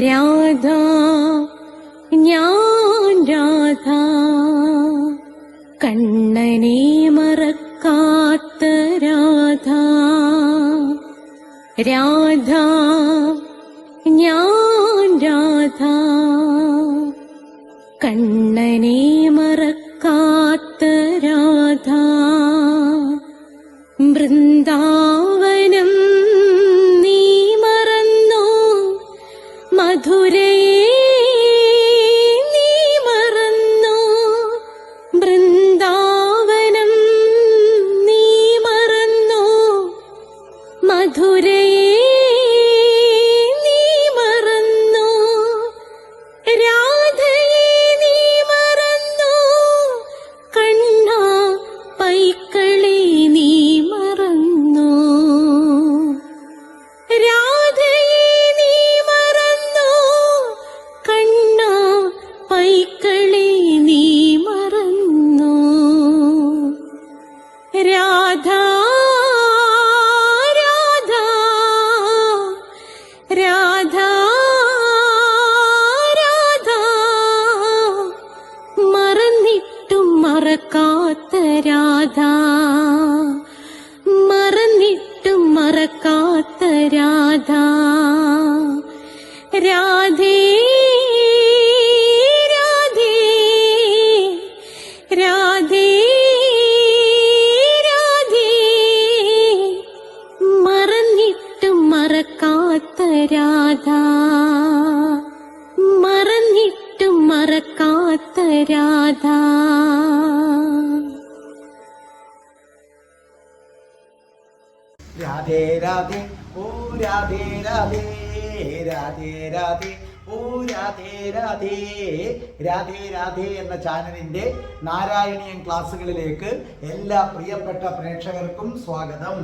രാധ ഞാൻ രാധ കണ്ണനെ മറക്കാത്ത രാധ. രാധ ഞാൻ രാധ കണ്ണനെ മറക്കാത്ത രാധ. വൃന്ദാവനം നീ മറന്നോ, മധുരയെ നീ മറന്നോ. വൃന്ദാവനം നീ മറന്നോ, മധുരയെ നീ മറന്നോ. രാധയെ നീ മറന്നോ, കണ്ണാ പൈക്കളെ നീ മറന്നോ. രാധയെ നീ മറന്നോ, കണ്ണാ പൈക്കളെ നീ മറന്നോ. രാധ രാധ രാധ രാധ മറന്നിട്ടും മറക്കാത്ത രാധ. മറന്നിട്ടും മറക്കാത്ത രാധ. രാധേ രാധേ രാധേ രാധേ മറന്നിട്ടും മറക്കാത്ത രാധ. മറന്നിട്ടും മറക്കാത്ത രാധ. രാധേ രാധേ ഓ രാധേ രാധേ രാധേ രാധേ ഓ രാധേ രാധേ. രാധേ രാധേ എന്ന ചാനലിൻ്റെ നാരായണീയൻ ക്ലാസ്സുകളിലേക്ക് എല്ലാ പ്രിയപ്പെട്ട പ്രേക്ഷകർക്കും സ്വാഗതം.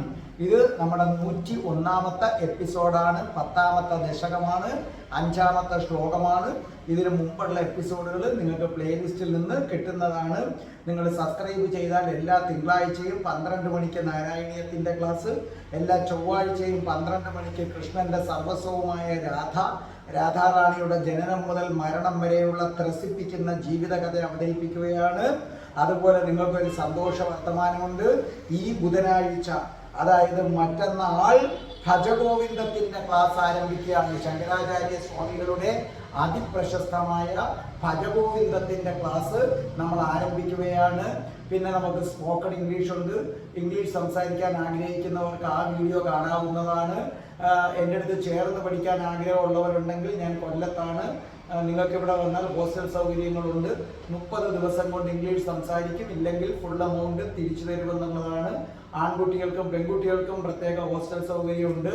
ഇത് നമ്മുടെ 101ാമത്തെ എപ്പിസോഡാണ്. 10ാമത്തെ ദശകമാണ്. 5ാമത്തെ ശ്ലോകമാണ്. ഇതിനു മുമ്പുള്ള എപ്പിസോഡുകൾ നിങ്ങൾക്ക് പ്ലേലിസ്റ്റിൽ നിന്ന് കിട്ടുന്നതാണ്. നിങ്ങൾ സബ്സ്ക്രൈബ് ചെയ്താൽ എല്ലാ തിങ്കളാഴ്ചയും 12 മണിക്ക് നാരായണീയത്തിൻ്റെ ക്ലാസ്, എല്ലാ ചൊവ്വാഴ്ചയും 12 മണിക്ക് കൃഷ്ണൻ്റെ സർവസ്വവുമായ രാധാറാണിയുടെ ജനനം മുതൽ മരണം വരെയുള്ള ത്രസിപ്പിക്കുന്ന ജീവിതകഥ അവതരിപ്പിക്കുകയാണ്. അതുപോലെ നിങ്ങൾക്കൊരു സന്തോഷ വർത്തമാനമുണ്ട്. ഈ ബുധനാഴ്ച, അതായത് മറ്റന്നാൾ, ഭജഗോവിന്ദത്തിൻ്റെ ക്ലാസ് ആരംഭിക്കുകയാണ്. ശങ്കരാചാര്യ സ്വാമികളുടെ അതിപ്രശസ്തമായ ഭജഗോവിന്ദത്തിൻ്റെ ക്ലാസ് നമ്മൾ ആരംഭിക്കുകയാണ്. പിന്നെ നമുക്ക് സ്പോക്കൺ ഇംഗ്ലീഷ് ഉണ്ട്. ഇംഗ്ലീഷ് സംസാരിക്കാൻ ആഗ്രഹിക്കുന്നവർക്ക് ആ വീഡിയോ കാണാവുന്നതാണ്. എൻ്റെ അടുത്ത് ചേർന്ന് പഠിക്കാൻ ആഗ്രഹമുള്ളവരുണ്ടെങ്കിൽ ഞാൻ കൊല്ലത്താണ്. നിങ്ങൾക്ക് ഇവിടെ വന്നാൽ ഹോസ്റ്റൽ സൗകര്യങ്ങളുണ്ട്. 30 ദിവസം കൊണ്ട് ഇംഗ്ലീഷ് സംസാരിക്കും. ഇല്ലെങ്കിൽ ഫുൾ എമൗണ്ട് തിരിച്ചു തരുമെന്നുള്ളതാണ്. ആൺകുട്ടികൾക്കും പെൺകുട്ടികൾക്കും പ്രത്യേക ഹോസ്റ്റൽ സൗകര്യമുണ്ട്.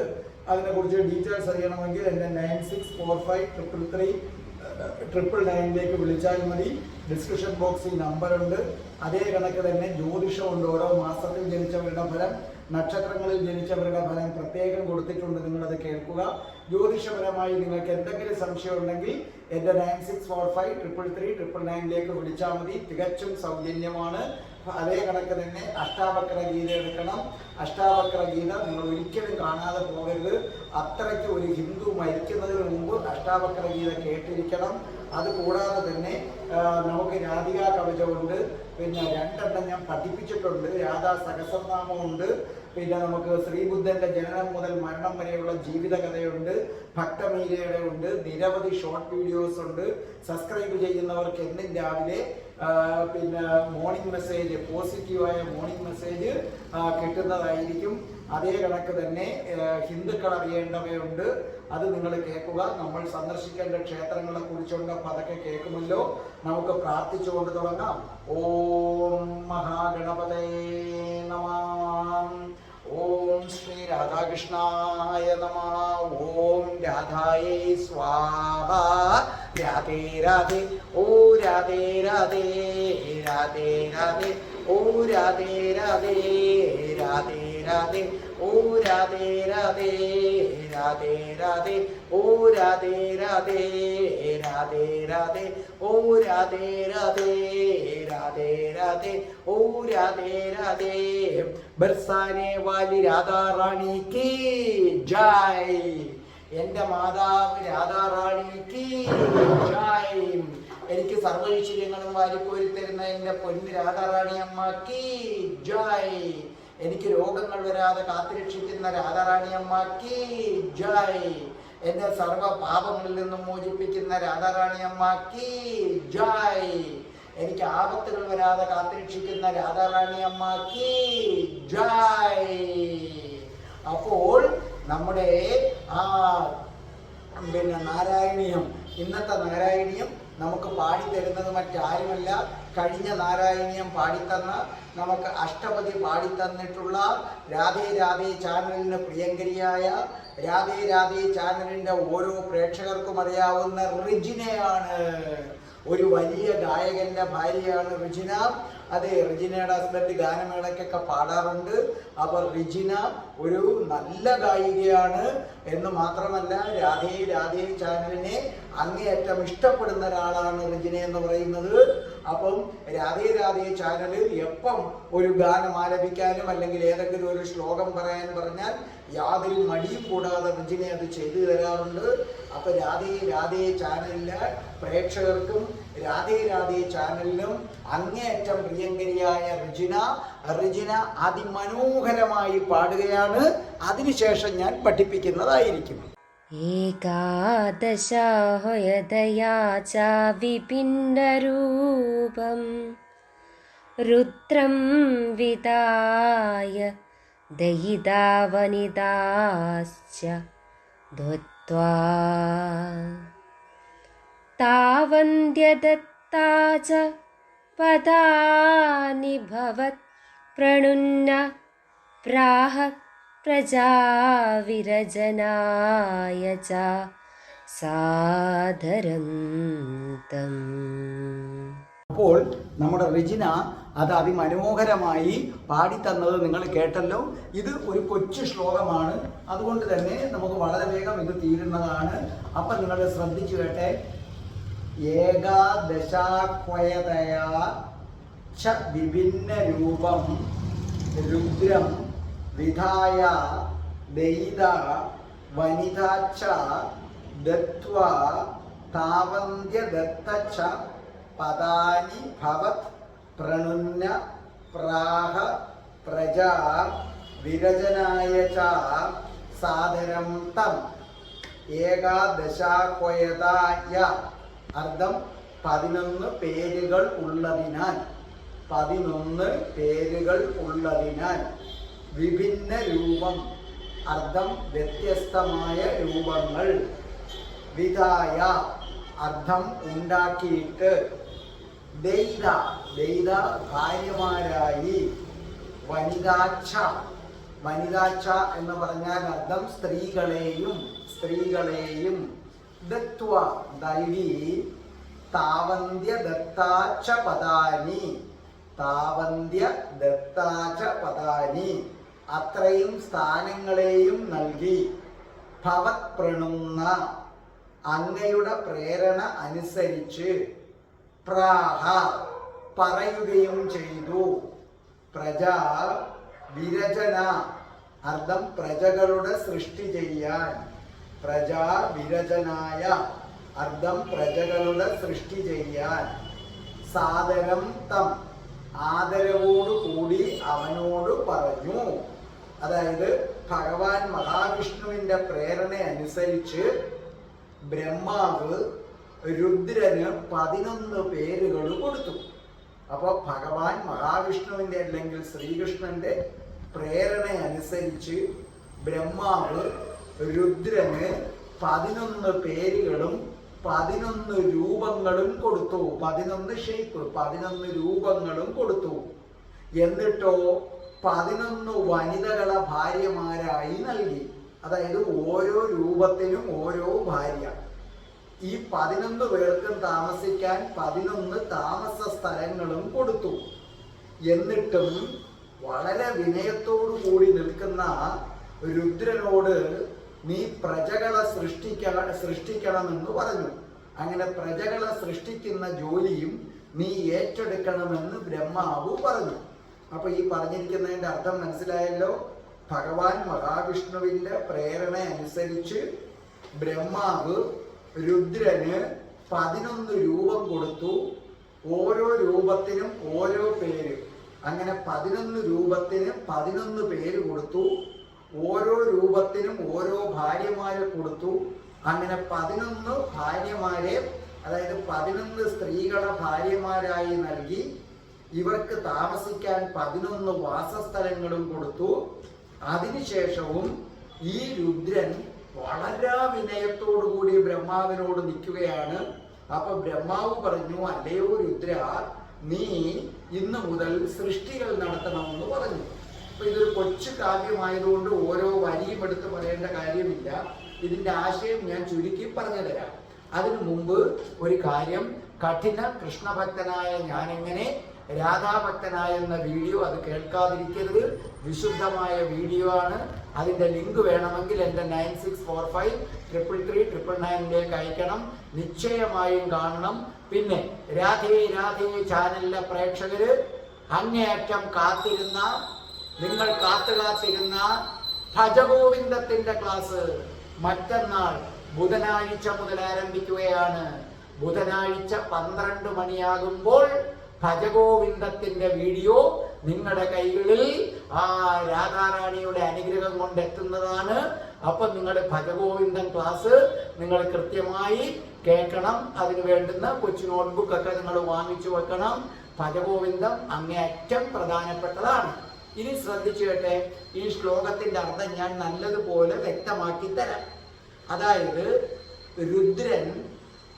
അതിനെക്കുറിച്ച് ഡീറ്റെയിൽസ് അറിയണമെങ്കിൽ എൻ്റെ 96453339 വിളിച്ചാൽ മതി. ഡിസ്ക്രിപ്ഷൻ ബോക്സിൽ നമ്പറുണ്ട്. അതേ കണക്ക് തന്നെ ജ്യോതിഷമുണ്ട്. ഓരോ മാസത്തിൽ ജനിച്ചവരുടെ ഫലം, നക്ഷത്രങ്ങളിൽ ജനിച്ചവരുടെ ഫലം പ്രത്യേകം കൊടുത്തിട്ടുണ്ട്. നിങ്ങളത് കേൾക്കുക. ജ്യോതിഷപരമായി നിങ്ങൾക്ക് എന്തെങ്കിലും സംശയം ഉണ്ടെങ്കിൽ എൻ്റെ 96453339 വിളിച്ചാൽ മതി. തികച്ചും സൗജന്യമാണ്. അതേ കണക്ക് തന്നെ അഷ്ടാവക്ര ഗീത എടുക്കണം. അഷ്ടാവക്ര ഗീത നിങ്ങൾ ഒരിക്കലും കാണാതെ പോകരുത്. അത്രയ്ക്ക് ഒരു ഹിന്ദു മരിക്കുന്നതിന് മുമ്പ് അഷ്ടാവക്ര ഗീത കേട്ടിരിക്കണം. അതുകൂടാതെ തന്നെ നമുക്ക് രാധികാ കവചമുണ്ട്. പിന്നെ 2 ഞാൻ പഠിപ്പിച്ചിട്ടുണ്ട്. രാധാ സഹസ്രനാമമുണ്ട്. പിന്നെ നമുക്ക് ശ്രീബുദ്ധൻ്റെ ജനനം മുതൽ മരണം വരെയുള്ള ജീവിതകഥയുണ്ട്. ഭക്തമീരയുടെ ഉണ്ട്. നിരവധി ഷോർട്ട് വീഡിയോസ് ഉണ്ട്. സബ്സ്ക്രൈബ് ചെയ്യുന്നവർക്ക് എന്നും രാവിലെ പിന്നെ മോർണിംഗ് മെസ്സേജ്, പോസിറ്റീവായ മോർണിംഗ് മെസ്സേജ് കിട്ടുന്നതായിരിക്കും. അതേ കണക്ക് തന്നെ ഹിന്ദുക്കൾ അറിയേണ്ടവയുണ്ട്. അത് നിങ്ങൾ കേൾക്കുക. നമ്മൾ സന്ദർശിക്കേണ്ട ക്ഷേത്രങ്ങളെ കുറിച്ചുള്ള പതൊക്കെ കേൾക്കുമല്ലോ. നമുക്ക് പ്രാർത്ഥിച്ചുകൊണ്ട് തുടങ്ങാം. ഓം മഹാഗണപതയേ നമഃ. ഓം ശ്രീ രാധാകൃഷ്ണായ നമഃ. ഓം രാധായേ സ്വാഹ. രാധേ രാധേ ഓ രാധേ രാധേ രാധേ രാധേ ഓ രാധേ രാധേ രാധേ രാധേ ഓ രാധേ രാധേ രാധേ രാധേ ഓ രാധേ രാധേ രാധേ രാധേ ഓ രാധേ രാധേ രാധേ രാധേ ഓ രാധേ രാധേ. बरसाने वाली राधा रानी की जय. എൻ്റെ മാതാവ് രാധാറാണിക്ക് ജയ്. എനിക്ക് സർവൈശ്വര്യങ്ങളും വാരിക്കോരി തരുന്ന എൻ്റെ പൊന്ന് രാധാറാണി അമ്മക്ക് ജയ്. എനിക്ക് രോഗങ്ങൾ വരാതെ കാത്തുരക്ഷിക്കുന്ന രാധാറാണി അമ്മക്ക് ജയ്. എന്നെ സർവ പാപങ്ങളിൽ നിന്നും മോചിപ്പിക്കുന്ന രാധാറാണി അമ്മക്ക് ജയ്. എനിക്ക് ആപത്തുകൾ വരാതെ കാത്തുരക്ഷിക്കുന്ന രാധാറാണി അമ്മക്ക് ജയ്. അപ്പോൾ നമ്മുടെ ആ നാരായണീയം, ഇന്നത്തെ നാരായണീയം നമുക്ക് പാടിത്തരുന്നത് മറ്റാരുമല്ല, കഴിഞ്ഞ നാരായണീയം പാടിത്തന്ന, നമുക്ക് അഷ്ടപതി പാടിത്തന്നിട്ടുള്ള രാധേ രാധേ ചാനലിന് പ്രിയങ്കരിയായ രാധേ രാധേ ചാനലിൻ്റെ ഓരോ പ്രേക്ഷകർക്കും അറിയാവുന്ന റിജിനയാണ്. ഒരു വലിയ ഗായകന്റെ ഭാര്യയാണ് റിജിന. അതെ, റിജിനയുടെ ഹസ്ബൻഡ് ഗാനമേളയ്ക്കൊക്കെ പാടാറുണ്ട്. അപ്പോൾ റിജിന ഒരു നല്ല ഗായികയാണ് എന്ന് മാത്രമല്ല രാധേ രാധേ ചാനലിനെ അങ്ങേയറ്റം ഇഷ്ടപ്പെടുന്ന ഒരാളാണ് റിജിന എന്ന് പറയുന്നത്. അപ്പം രാധേ രാധേ ചാനൽ എപ്പം ഒരു ഗാനം ആലപിക്കാനും അല്ലെങ്കിൽ ഏതെങ്കിലും ഒരു ശ്ലോകം പറയാൻ പറഞ്ഞാൽ യാതൊരു മടിയും കൂടാതെ റിജിന അത് ചെയ്തു തരാറുണ്ട്. അപ്പം രാധേ രാധേ ചാനലിലെ പ്രേക്ഷകർക്കും രാധേ രാധേ ചാനലിനും അങ്ങേയറ്റം പ്രിയങ്കരിയായ റിജിന അതിമനോഹരമായി പാടുകയാണ്. അതിനുശേഷം ഞാൻ പഠിപ്പിക്കുന്നതായിരിക്കും. ഏകാദശാഹയതയാ ച വിഭിന്നരൂപം രുദ്രം വിദായ ദയിതാ വനിതാശ്ച ധൃത്വാ താവന്ത്യദത്താ ച പദാനി ഭവത് പ്രണുന്ന പ്രാഹ പ്രജാവിരജനായ ച സാദരം തം. അപ്പോൾ നമ്മുടെ റിജിന അത് അതിമനോഹരമായി പാടിത്തന്നത് നിങ്ങൾ കേട്ടല്ലോ. ഇത് ഒരു കൊച്ചു ശ്ലോകമാണ്, അതുകൊണ്ട് തന്നെ നമുക്ക് വളരെ വേഗം ഇത് തീരുന്നതാണ്. അപ്പം നിങ്ങൾ ശ്രദ്ധിച്ചു കേട്ടെ. ഏകാദശാക്വയതയാ ച വിഭിന്ന രൂപം രുദ്രം വിധായ ദയിത വനിതാച്ച ദത്വാ താവന്ത്യദത്ത ച പദാനി ഭവത് പ്രണുന്ന പ്രാഹ പ്രജാ വിരജനായ ച സാദരം തം. ഏകാദശാക്വയതായ അർത്ഥം 11 പേരുകൾ ഉള്ളതിനാൽ, 11 പേരുകൾ ഉള്ളതിനാൽ. വിഭിന്ന രൂപം അർത്ഥം വ്യത്യസ്തമായ രൂപങ്ങൾ. വിധായ അർത്ഥം ഉണ്ടാക്കിയിട്ട്. ദൈത ദൈത ഭാര്യമാരായി. വനിതാച്ഛ വനിതാച്ഛ എന്ന് പറഞ്ഞാൽ അർത്ഥം സ്ത്രീകളെയും. ദത്വ ദൈവി താവന്ത്യ ദത്താച്ച പദാനി. താവന്ത്യ ദത്താച്ച പദാനി അത്രയും സ്ഥാനങ്ങളെയും നൽകി. ഭവത് പ്രണുന്ന അങ്ങയുടെ പ്രേരണ അനുസരിച്ച്. പ്രാഹ പറയുകയും ചെയ്തു. പ്രജാ വിരചന അർത്ഥം പ്രജകളുടെ സൃഷ്ടി ചെയ്യാൻ. പ്രജാ വിരചനായ അർത്ഥം പ്രജകളുടെ സൃഷ്ടി ചെയ്യാൻ. സാദരം തം ആദരവോടുകൂടി അവനോട് പറഞ്ഞു. അതായത് ഭഗവാൻ മഹാവിഷ്ണുവിൻ്റെ പ്രേരണ അനുസരിച്ച് ബ്രഹ്മാവ് രുദ്രന് 11 പേരുകൾ കൊടുത്തു. അപ്പോൾ ഭഗവാൻ മഹാവിഷ്ണുവിൻ്റെ അല്ലെങ്കിൽ ശ്രീകൃഷ്ണന്റെ പ്രേരണ അനുസരിച്ച് ബ്രഹ്മാവ് രുദ്രന് 11 പേരുകളും 11 രൂപങ്ങളും കൊടുത്തു. 11 ഷേപ്പ്, 11 രൂപങ്ങളും കൊടുത്തു. എന്നിട്ടോ 11 വനിതകളെ ഭാര്യമാരായി നൽകി. അതായത് ഓരോ രൂപത്തിനും ഓരോ ഭാര്യ. ഈ 11 പേർക്കും താമസിക്കാൻ 11 താമസ സ്ഥലങ്ങളും കൊടുത്തു. എന്നിട്ടും വളരെ വിനയത്തോടു കൂടി നിൽക്കുന്ന രുദ്രനോട് നീ പ്രജകളെ സൃഷ്ടിക്കണമെന്ന് പറഞ്ഞു. അങ്ങനെ പ്രജകളെ സൃഷ്ടിക്കുന്ന ജോലിയും നീ ഏറ്റെടുക്കണമെന്ന് ബ്രഹ്മാവ് പറഞ്ഞു. അപ്പൊ ഈ പറഞ്ഞിരിക്കുന്നതിൻ്റെ അർത്ഥം മനസ്സിലായല്ലോ. ഭഗവാൻ മഹാവിഷ്ണുവിൻ്റെ പ്രേരണ അനുസരിച്ച് ബ്രഹ്മാവ് രുദ്രന് 11 രൂപം കൊടുത്തു. ഓരോ രൂപത്തിനും ഓരോ പേര്. അങ്ങനെ 11 രൂപത്തിന് 11 പേര് കൊടുത്തു. ഓരോ രൂപത്തിനും ഓരോ ഭാര്യമാരെ കൊടുത്തു. അങ്ങനെ 11 ഭാര്യമാരെ, അതായത് 11 സ്ത്രീകളെ ഭാര്യമാരായി നൽകി. ഇവർക്ക് താമസിക്കാൻ 11 വാസസ്ഥലങ്ങളും കൊടുത്തു. അതിനുശേഷവും ഈ രുദ്രൻ വളരെ വിനയത്തോടുകൂടി ബ്രഹ്മാവിനോട് നിൽക്കുകയാണ്. അപ്പൊ ബ്രഹ്മാവ് പറഞ്ഞു, അല്ലയോ രുദ്ര, നീ ഇന്ന് മുതൽ സൃഷ്ടികൾ നടത്തണമെന്ന് പറഞ്ഞു. അപ്പൊ ഇതൊരു കൊച്ചു കാവ്യമായതുകൊണ്ട് ഓരോ വരിയും എടുത്ത് പറയേണ്ട കാര്യമില്ല. ഇതിന്റെ ആശയം ഞാൻ ചുരുക്കി പറഞ്ഞു തരാം. അതിനു മുമ്പ് ഒരു കാര്യം, കഠിന കൃഷ്ണഭക്തനായ ഞാനെങ്ങനെ രാധാഭക്തനായെന്ന വീഡിയോ അത് കേൾക്കാതിരിക്കരുത്. വിശുദ്ധമായ വീഡിയോ ആണ്. അതിൻ്റെ ലിങ്ക് വേണമെങ്കിൽ എൻ്റെ 9645333999 അയക്കണം. നിശ്ചയമായും കാണണം. പിന്നെ രാധേ രാധേ ചാനലിലെ പ്രേക്ഷകര് അങ്ങേയറ്റം കാത്തിരുന്ന, നിങ്ങൾ കാത്തിരുന്ന ഭജഗോവിന്ദത്തിന്റെ ക്ലാസ് മറ്റന്നാൾ ബുധനാഴ്ച മുതൽ ആരംഭിക്കുകയാണ്. ബുധനാഴ്ച 12 മണിയാകുമ്പോൾ ഭജഗോവിന്ദത്തിന്റെ വീഡിയോ നിങ്ങളുടെ കൈകളിൽ ആ രാധാറാണിയുടെ അനുഗ്രഹം കൊണ്ട് എത്തുന്നതാണ്. അപ്പൊ നിങ്ങളുടെ ഭജഗോവിന്ദൻ ക്ലാസ് നിങ്ങൾ കൃത്യമായി കേൾക്കണം. അതിന് വേണ്ടുന്ന കൊച്ചു നോട്ട്ബുക്ക് ഒക്കെ നിങ്ങൾ വാങ്ങിച്ചു വെക്കണം. ഭജഗോവിന്ദം അങ്ങേയറ്റം പ്രധാനപ്പെട്ടതാണ്. ഇനി ശ്രദ്ധിച്ചു കേട്ടെ, ഈ ശ്ലോകത്തിന്റെ അർത്ഥം ഞാൻ നല്ലതുപോലെ വ്യക്തമാക്കി തരാം. അതായത് രുദ്രൻ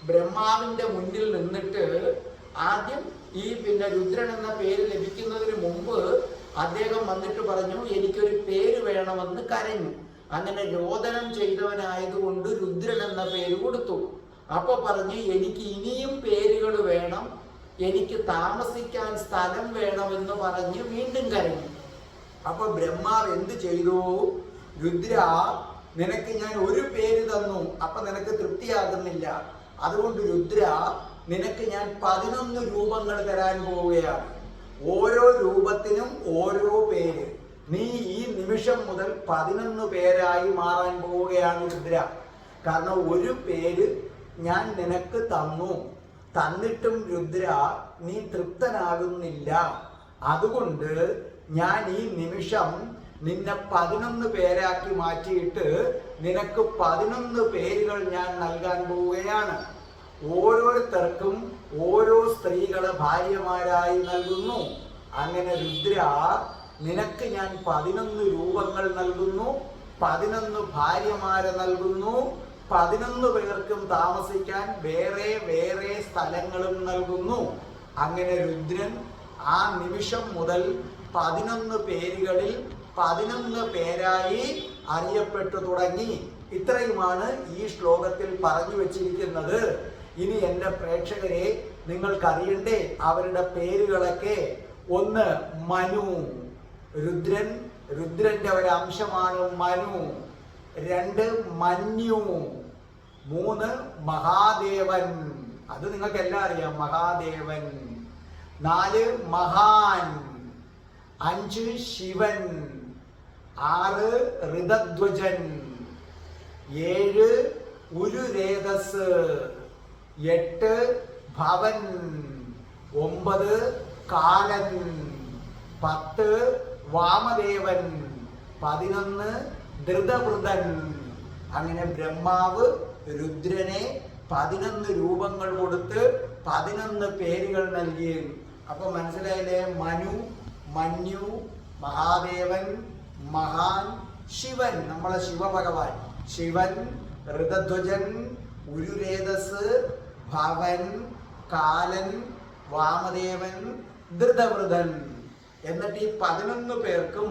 ബ്രഹ്മാവിന്റെ മുന്നിൽ നിന്നിട്ട് ആദ്യം ഈ രുദ്രൻ എന്ന പേര് ലഭിക്കുന്നതിന് മുമ്പ് അദ്ദേഹം വന്നിട്ട് പറഞ്ഞു, എനിക്കൊരു പേര് വേണമെന്ന് കരഞ്ഞു. അങ്ങനെ രോദനം ചെയ്തവനായതുകൊണ്ട് രുദ്രൻ എന്ന പേര് കൊടുത്തു. അപ്പൊ പറഞ്ഞു, എനിക്ക് ഇനിയും പേരുകൾ വേണം, എനിക്ക് താമസിക്കാൻ സ്ഥലം വേണമെന്ന് പറഞ്ഞ് വീണ്ടും കരഞ്ഞു. അപ്പൊ ബ്രഹ്മാവ് എന്ത് ചെയ്തു? രുദ്ര, നിനക്ക് ഞാൻ ഒരു പേര് തന്നു, അപ്പൊ നിനക്ക് തൃപ്തിയാകുന്നില്ല. അതുകൊണ്ട് രുദ്ര, നിനക്ക് ഞാൻ 11 രൂപങ്ങൾ തരാൻ പോവുകയാണ്. ഓരോ രൂപത്തിനും ഓരോ പേര്. നീ ഈ നിമിഷം മുതൽ 11 പേരായി മാറാൻ പോവുകയാണ് രുദ്ര. കാരണം ഒരു പേര് ഞാൻ നിനക്ക് തന്നിട്ടും രുദ്ര നീ തൃപ്തനാകുന്നില്ല. അതുകൊണ്ട് ഞാൻ ഈ നിമിഷം നിന്നെ 11 പേരാക്കി മാറ്റിയിട്ട് നിനക്ക് 11 പേരുകൾ ഞാൻ നൽകാൻ പോവുകയാണ്. ഓരോരുത്തർക്കും ഓരോ സ്ത്രീകളെ ഭാര്യമാരായി നൽകുന്നു. അങ്ങനെ രുദ്ര, നിനക്ക് ഞാൻ 11 രൂപങ്ങൾ നൽകുന്നു, 11 ഭാര്യമാരെ നൽകുന്നു, 11 പേർക്കും താമസിക്കാൻ വേറെ വേറെ സ്ഥലങ്ങളും നൽകുന്നു. അങ്ങനെ രുദ്രൻ ആ നിമിഷം മുതൽ 11 പേരുകളിൽ 11 പേരായി അറിയപ്പെട്ടു തുടങ്ങി. ഇത്രയുമാണ് ഈ ശ്ലോകത്തിൽ പറഞ്ഞു വച്ചിരിക്കുന്നത്. ഇനി എൻ്റെ പ്രേക്ഷകരെ, നിങ്ങൾക്കറിയണ്ടേ അവരുടെ പേരുകളൊക്കെ? ഒന്ന് മനു, രുദ്രന്റെ ഒരു അംശമാണ് മനു. 2 മന്യു. 3 മഹാദേവൻ, അത് നിങ്ങൾക്ക് എല്ലാം അറിയാം, മഹാദേവൻ. 4 മഹാൻ. 5 ശിവൻ. 6 ഋതധ്വജൻ. 7 ഉരുരേതസ്. 8 ഭവൻ. 9 കാലൻ. 10 വാമദേവൻ. 11 ധൃതവൃതൻ. അങ്ങനെ ബ്രഹ്മാവ് രുദ്രനെ 11 രൂപങ്ങൾ കൊടുത്ത് 11 പേരുകൾ നൽകി. അപ്പൊ മനസ്സിലായില്ലേ? മനു, മന്യു, മഹാദേവൻ, മഹാൻ, ശിവൻ, നമ്മളെ ശിവഭഗവാൻ, ശിവൻ, ഋതധ്വജൻ, ഉരുരേതസ്, ഭവൻ, കാലൻ, വാമദേവൻ, ധൃതവൃതൻ. എന്നിട്ട് ഈ 11 പേർക്കും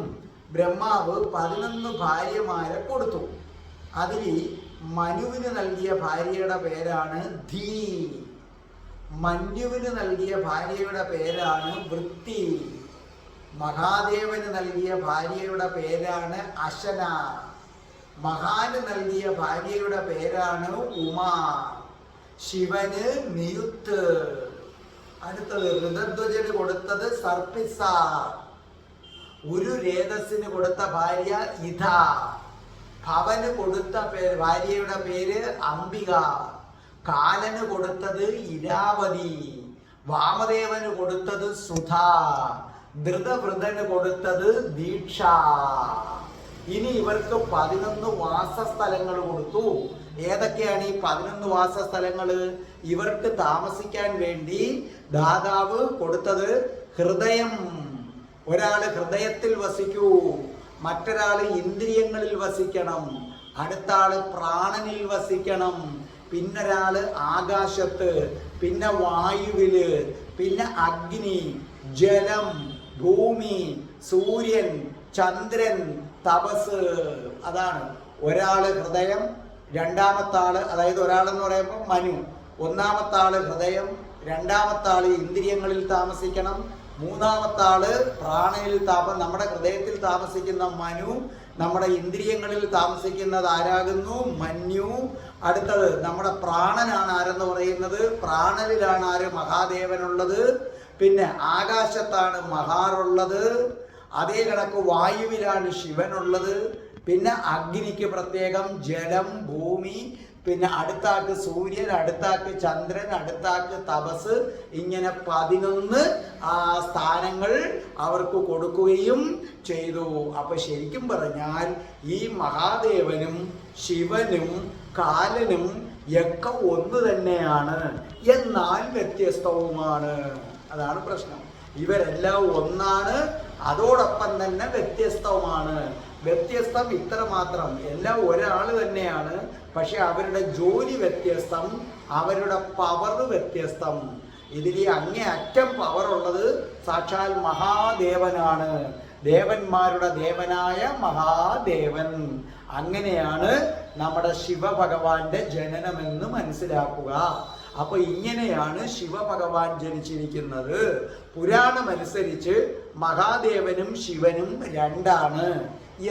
ബ്രഹ്മാവ് 11 ഭാര്യമാരെ കൊടുത്തു. അതിൽ മനുവിന് നൽകിയ ഭാര്യയുടെ പേരാണ് ധീ. മന്യുവിന് നൽകിയ ഭാര്യയുടെ പേരാണ് വൃത്തി. മഹാദേവന് നൽകിയ ഭാര്യയുടെ പേരാണ് അശന. മഹാന് നൽകിയ ഭാര്യയുടെ പേരാണ് ഉമ. ശിവന് നിയുത്ത്. അടുത്തത് ഋതധ്വജന് കൊടുത്തത് സർപ്പിസ. ഉരുരേതസിന് കൊടുത്ത ഭാര്യ ഇധ. ഭവന് കൊടുത്ത പേര് ഭാര്യയുടെ പേര് അംബിക, കാലന് കൊടുത്തത് ഇരാവതി, വാമദേവന് കൊടുത്തത് സുധ, ധൃതവൃതന് കൊടുത്തത് ദീക്ഷ. ഇനി ഇവർക്ക് 11 വാസസ്ഥലങ്ങൾ കൊടുത്തു. ഏതൊക്കെയാണ് ഈ 11 വാസസ്ഥലങ്ങൾ? ഇവർക്ക് താമസിക്കാൻ വേണ്ടി ദാതാവ് കൊടുത്തത് ഹൃദയം. ഒരാള് ഹൃദയത്തിൽ വസിക്കൂ, മറ്റൊരാള് ഇന്ദ്രിയങ്ങളിൽ വസിക്കണം, അടുത്ത ആള് പ്രാണനിൽ വസിക്കണം, പിന്നൊരാള് ആകാശത്ത്, പിന്നെ വായുവില്, പിന്നെ അഗ്നി, ജലം, ഭൂമി, സൂര്യൻ, ചന്ദ്രൻ, തപസ്. അതാണ് ഒരാള് ഹൃദയം, രണ്ടാമത്തെ ആള്, അതായത് ഒരാളെന്ന് പറയുമ്പോൾ മനു, ഒന്നാമത്തെ ആള് ഹൃദയം, രണ്ടാമത്തെ ആള് ഇന്ദ്രിയങ്ങളിൽ താമസിക്കണം, മൂന്നാമത്തെ ആള് പ്രാണനിൽ നമ്മുടെ ഹൃദയത്തിൽ താമസിക്കുന്ന മനു, നമ്മുടെ ഇന്ദ്രിയങ്ങളിൽ താമസിക്കുന്നത് ആരാകുന്നു? മന്യു. അടുത്തത് നമ്മുടെ പ്രാണനാണ് ആരെന്ന് പറയുന്നത്? പ്രാണനിലാണ് ആര്? മഹാദേവനുള്ളത്. പിന്നെ ആകാശത്താണ് മഹാറുള്ളത്. അതേ കണക്ക് വായുവിലാണ് ശിവനുള്ളത്. പിന്നെ അഗ്നിക്ക് പ്രത്യേകം ജലം, ഭൂമി, പിന്നെ അടുത്താക്ക് സൂര്യൻ, അടുത്താക്ക് ചന്ദ്രൻ, അടുത്താക്ക് തപസ്. ഇങ്ങനെ 11 സ്ഥാനങ്ങൾ അവർക്ക് കൊടുക്കുകയും ചെയ്തു. അപ്പൊ ശരിക്കും പറഞ്ഞാൽ ഈ മഹാദേവനും ശിവനും കാലനും ഒക്കെ ഒന്ന് തന്നെയാണ്, എന്നാൽ വ്യത്യസ്തവുമാണ്. അതാണ് പ്രശ്നം. ഇവരെല്ലാം ഒന്നാണ്, അതോടൊപ്പം തന്നെ വ്യത്യസ്തവുമാണ്. വ്യത്യസ്തം ഇത്ര മാത്രം, എല്ലാം ഒരാൾ തന്നെയാണ്, പക്ഷെ അവരുടെ ജോലി വ്യത്യസ്തം, അവരുടെ പവർ വ്യത്യസ്തം. ഇതിൽ അങ്ങേയറ്റം പവർ ഉള്ളത് സാക്ഷാൽ മഹാദേവനാണ്, ദേവന്മാരുടെ ദേവനായ മഹാദേവൻ. അങ്ങനെയാണ് നമ്മുടെ ശിവഭഗവാന്റെ ജനനമെന്ന് മനസ്സിലാക്കുക. അപ്പൊ ഇങ്ങനെയാണ് ശിവഭഗവാൻ ജനിച്ചിരിക്കുന്നത്. പുരാണമനുസരിച്ച് മഹാദേവനും ശിവനും 2ആണ്,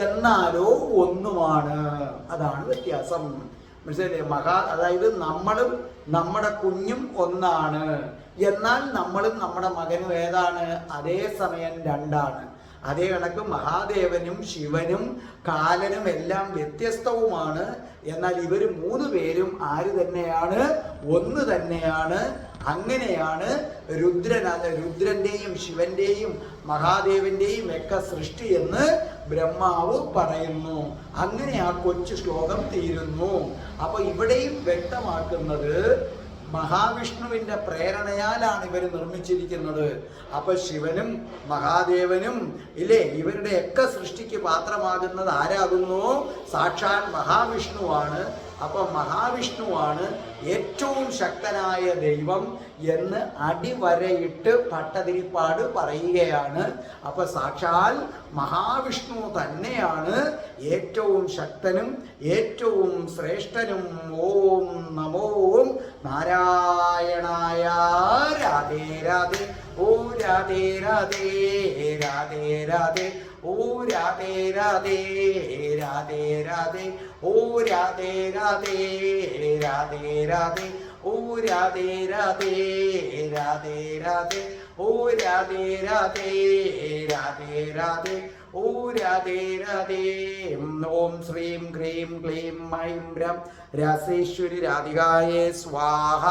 എന്നാലോ ഒന്നുമാണ്. അതാണ് വ്യത്യാസം. മനസ്സിലല്ലേ? അതായത് നമ്മളും നമ്മുടെ കുഞ്ഞും ഒന്നാണ്, എന്നാൽ നമ്മളും നമ്മുടെ മകനും ഏതാണ്? അതേ സമയം 2ആണ്. അതേ കണക്ക് മഹാദേവനും ശിവനും കാലനും എല്ലാം വ്യത്യസ്തവുമാണ്, എന്നാൽ ഇവർ 3 പേരും ആര് തന്നെയാണ്? ഒന്ന് തന്നെയാണ്. അങ്ങനെയാണ് രുദ്രന്റെയും ശിവന്റെയും മഹാദേവന്റെയും ഒക്കെ സൃഷ്ടി എന്ന് ബ്രഹ്മാവ് പറയുന്നു. അങ്ങനെ ആ കൊച്ചു ശ്ലോകം തീരുന്നു. അപ്പൊ ഇവിടെയും വ്യക്തമാക്കുന്നത് മഹാവിഷ്ണുവിന്റെ പ്രേരണയാലാണ് ഇവർ നിർമ്മിച്ചിരിക്കുന്നത്. അപ്പൊ ശിവനും മഹാദേവനും ഇല്ലേ, ഇവരുടെ ഒക്കെ സൃഷ്ടിക്ക് പാത്രമാകുന്നത് ആരാകുന്നു? സാക്ഷാൽ മഹാവിഷ്ണുവാണ്. അപ്പൊ മഹാവിഷ്ണുവാണ് ഏറ്റവും ശക്തനായ ദൈവം എന്ന് അടിവരയിട്ട് ഭട്ടതിരിപ്പാട് പറയുകയാണ്. അപ്പൊ സാക്ഷാൽ മഹാവിഷ്ണു തന്നെയാണ് ഏറ്റവും ശക്തനും ഏറ്റവും ശ്രേഷ്ഠനും. ഓം നമോ നാരായണായ. രാധേ രാധേ. ഓ രാധേ രാധേ. രാധേ രാധേ. ഓ രാധേ രാധേ. രാധേ രാധേ. ഓ രാധേ രാധേ. രാധേ രാധേ. ഓ രാധേ രാധേ. രാധേ രാധേ. ഓ രാധേ രാധേ. രാധേ രാധേ. ഓ രാധേ രാധേ. ഓം ശ്രീം ക്രീം ക്ലീം ഐം രം രാസേശ്വരി രാധികായേ സ്വാഹ.